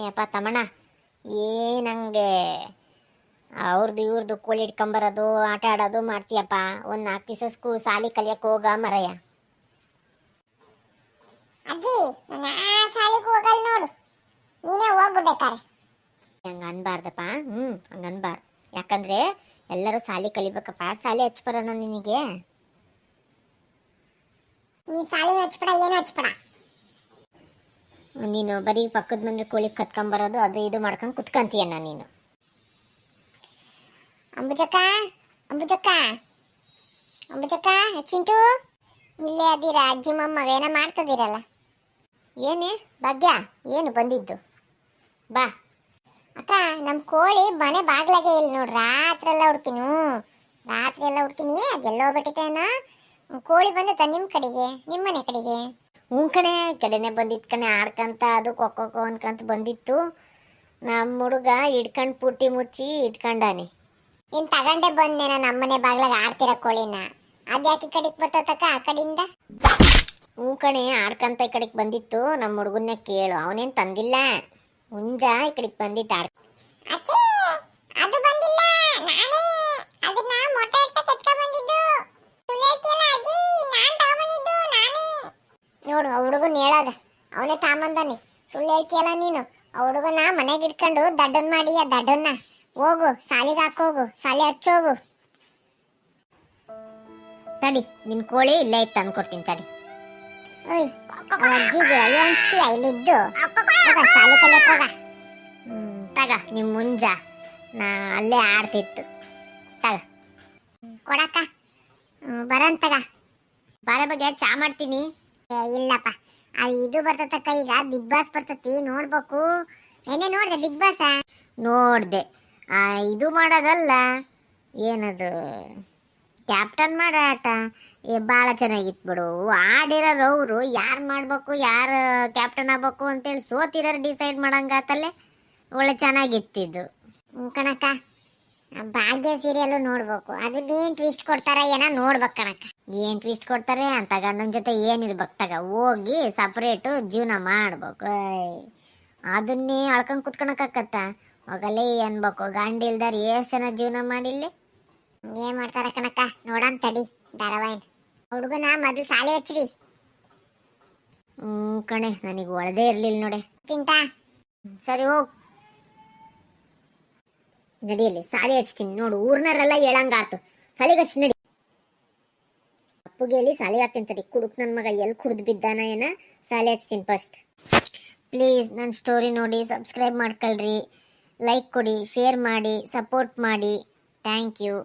ಏಪ್ಪ ತಮ್ಮಣ್ಣ, ಏನಂಗೆ ಅವ್ರದ್ದು ಇವ್ರದ್ದು ಕೋಳಿ ಇಟ್ಕೊಂಬರೋದು ಆಟ ಆಡೋದು ಮಾಡ್ತೀಯಪ್ಪ. ಒಂದು 4 ದಿವಸ ಸಾಲಿ ಕಲಿಯಕ್ಕೆ ಹೋಗ ಮರಯ್ಯ. ಅಜ್ಜಿ ಶಾಲೆಗೆ ಹೋಗಲ್ಲ ನೋಡು, ನೀನೇ ಹೋಗ್ಬೇಕಾರೆ. ಹಂಗೆ ಅನ್ಬಾರ್ದಪ್ಪ. ಹಂಗೆ ಅನ್ಬಾರ್ದು. ಯಾಕಂದ್ರೆ ಎಲ್ಲರೂ ಸಾಲಿ ಕಲಿಬೇಕಪ್ಪ. ಸಾಲಿ ಹಚ್ಬರೋಣ ನಿನಗೆ. ನೀ ಶಾಲೆ ಹಚ್ಬೇಡ, ಏನು ಹಚ್ಬೇಡ. ನೀನು ಬರೀ ಪಕ್ಕದ ಮಂದಿ ಕೋಳಿ ಕತ್ಕೊಂಬರೋದು ಅದು ಇದು ಮಾಡ್ಕೊಂಡು ಕುತ್ಕೊಂತೀಯಣ್ಣ ನೀನು. ಅಂಬುಜಕ್ಕ ಅಂಬುಜಕ್ಕ ಅಂಬುಜಕ್ಕ, ಚಿಂಟು ಇಲ್ಲೇ ಅದಿರ? ಅಜ್ಜಿ ಮೊಮ್ಮವೇನ ಮಾಡ್ತದಿರಲ್ಲ. ಏನೇ ಭಾಗ್ಯ, ಏನು ಬಂದಿದ್ದು? ಬಾ ಅಕ್ಕ, ನಮ್ಮ ಕೋಳಿ ಮನೆ ಬಾಗ್ಲಾಗೆ ಇಲ್ಲ ನೋಡ್ರಿ. ರಾತ್ರಿ ಎಲ್ಲ ಹುಡ್ಕಿನಿ, ಅದೆಲ್ಲ ಹೋಗ್ಬಿಟ್ಟಿತೇನ. ಕೋಳಿ ಬಂದತ್ತ ನಿಮ್ಮ ಕಡೆಗೆ, ನಿಮ್ಮ ಮನೆ ಕಡೆಗೆ? ಹ್ಞೂ ಕಣೆ, ಕಡೆನೆ ಬಂದಿತ್ತು ಕಣೆ. ಆಡ್ಕಂತ ಅದು ಕೊಕ್ಕೊ ಅನ್ಕಂತ ಬಂದಿತ್ತು. ನಮ್ಮ ಹುಡುಗ ಹಿಡ್ಕೊಂಡು ಪುಟ್ಟಿ ಮುಚ್ಚಿ ಇಟ್ಕೊಂಡಾನೆ. ಇನ್ ತಗೊಂಡೆ ಬಂದೇನ ನಮ್ಮನೆ ಬಾಗ್ಲಾಗ ಆಡ್ತಿರ ಕೋಳಿನ. ಅದ್ಯಾಕೆ ಈ ಕಡೆಗೆ ಬರ್ತತಕ್ಕ ಆ ಕಡೆಯಿಂದ? ಹ್ಞೂ ಕಣೆ, ಆಡ್ಕಂತ ಈ ಕಡೆಗೆ ಬಂದಿತ್ತು. ನಮ್ಮ ಹುಡುಗನ್ನೇ ಕೇಳು, ಅವನೇನು ತಂದಿಲ್ಲ. ಹುಂಜ ಈ ಕಡೆಗೆ ಬಂದಿತ್ತು ಅದು ಬಂದಿಲ್ಲ, ನಾನೇ ಅದನ್ನ ಮೊಟ್ಟೆ ಇಡ್ಸಕ್ಕೆ ಎತ್ಕೊಂಡು ಬಂದಿದ್ದು. ಸುಳ್ಳೇತಿಯಲ್ಲ ಅಜ್ಜಿ, ನಾನು ತಗೊಂಬಂದಿದ್ದು ನಾನೇ. ನೋಡು, ಆ ಹುಡುಗನ್ ಹೇಳೋದ ಅವನೇ ತಾಂಬಂದಾನೆ. ಸುಳ್ಳು ಹೇಳ್ತೀಯಲ್ಲ ನೀನು. ಆ ಹುಡುಗನ ಮನೆಗೆ ಇಟ್ಕೊಂಡು ದಡ್ಡನ್ ಮಾಡಿ, ಆ ದಡ್ಡನ್ನ ಹೋಗು ಸಾಲಿಗೆ ಹಾಕೋಗು, ಸಾಲಿ ಹಚ್ಚೋಗು. ತಡಿ, ನಿನ್ನ ಕೋಳಿ ಇಲ್ಲೇ ಇತ್ತು ತಂದ್ಕೊಡ್ತೀನಿ ತಡಿ. ಓಯ್, ಅಜ್ಜಿಗೆ ಅಯ್ಯೋ ಅನ್ಸ್ತೀಯ ಇಲ್ಲಿದ್ದು? ಹೋಗ ಸಾಲಿ ಕಲಿಯಕ್ ಹೋಗ. ತಗ ನಿಮ್ಮ ಮುಂಜ, ನಾ ಅಲ್ಲೇ ಆಡ್ತಿತ್ತು. ತಗ ಕೊಡಕ್ಕ, ಬರಂತಗ. ಬಾರ ಬಗ್ಗೆ ಚಾ ಮಾಡ್ತೀನಿ. ಇಲ್ಲಪ್ಪ, ಅದು ಇದು ಬರ್ತತಕ್ಕ. ಈಗ ಬಿಗ್ ಬಾಸ್ ಬರ್ತತಿ, ನೋಡ್ಬೇಕು. ಏನೇ ನೋಡ್ದೆ ಬಿಗ್ ಬಾಸ್? ನೋಡ್ದೆ. ಇದು ಮಾಡೋದಲ್ಲ, ಏನದು ಕ್ಯಾಪ್ಟನ್ ಮಾಡೋ ಆಟ. ಭಾಳ ಚೆನ್ನಾಗಿತ್ತು ಬಿಡು. ಆಡಿರೋರು ಅವರು ಯಾರು ಮಾಡ್ಬೇಕು, ಯಾರು ಕ್ಯಾಪ್ಟನ್ ಆಗ್ಬೇಕು ಅಂತೇಳಿ ಸೋತಿರೋರು ಡಿಸೈಡ್ ಮಾಡಂಗಾತಲ್ಲೇ. ಒಳ್ಳೆ ಚೆನ್ನಾಗಿತ್ತಿದ್ದು ಕಣಕ್ಕ. ಭಾಗ್ಯ ಸೀರಿಯಲ್ ನೋಡ್ಬೇಕು. ಅದನ್ನೇನು ಟ್ವಿಸ್ಟ್ ಕೊಡ್ತಾರ ಏನೋ ನೋಡ್ಬೇಕು ಕಣಕ್ಕ. ಏನು ಟ್ವಿಸ್ಟ್ ಕೊಡ್ತಾರೆ ಅಂತ ಗಂಡನ ಜೊತೆ ಏನಿರ್ಬೇಕು ತಗ, ಹೋಗಿ ಸಪ್ರೇಟು ಜೀವನ ಮಾಡ್ಬೇಕು. ಅದನ್ನೇ ಅಳ್ಕೊಂಡು ಕುತ್ಕೊಳಕ್ಕಾಕತ್ತ? ಹೋಗಲೇ ಅನ್ಬೇಕು. ಗಂಡ ಇಲ್ದಾರ ಎಷ್ಟು ಜನ ಜೀವನ ಮಾಡಿಲ್ಲ. ಏನ್ ಮಾಡ್ತಾರ ಕಣಕ್ಕ, ನೋಡನ್ ತಡಿ ಧಾರಾವಾಹಿನ. ಹುಡುಗನ ಮೊದಲು ಸಾಲಿ ಹಚ್ಚ್ರಿ. ಕಣೆ, ನನಗೆ ಒಳದೇ ಇರ್ಲಿಲ್ಲ ನೋಡೆ. ತಿಂತಾ ಸರಿ ಹೋಗ್ ನಡಿಯಲ್ಲಿ, ಸಾಲಿ ಹಚ್ತೀನಿ ನೋಡು. ಊರ್ನರೆಲ್ಲ ಹೇಳಂಗಾತು, ಸಾಲಿಗೆ ಹಚ್ಚಿ ನಡಿ. ಅಪ್ಪಗೆ ಹೇಳಿ ಸಾಲಿ ಹಾಕ್ತೀನಿ ತಡಿ. ಕುಡುಕ್ ನನ್ನ ಮಗ ಎಲ್ಲಿ ಕುಡ್ದು ಬಿದ್ದಾನ ಏನ. ಸಾಲಿ ಹಚ್ತೀನಿ ಫಸ್ಟ್. ಪ್ಲೀಸ್ ನನ್ನ ಸ್ಟೋರಿ ನೋಡಿ ಸಬ್ಸ್ಕ್ರೈಬ್ ಮಾಡ್ಕೊಳ್ರಿ, ಲೈಕ್ ಕೊಡಿ, ಶೇರ್ ಮಾಡಿ, ಸಪೋರ್ಟ್ ಮಾಡಿ. Thank you.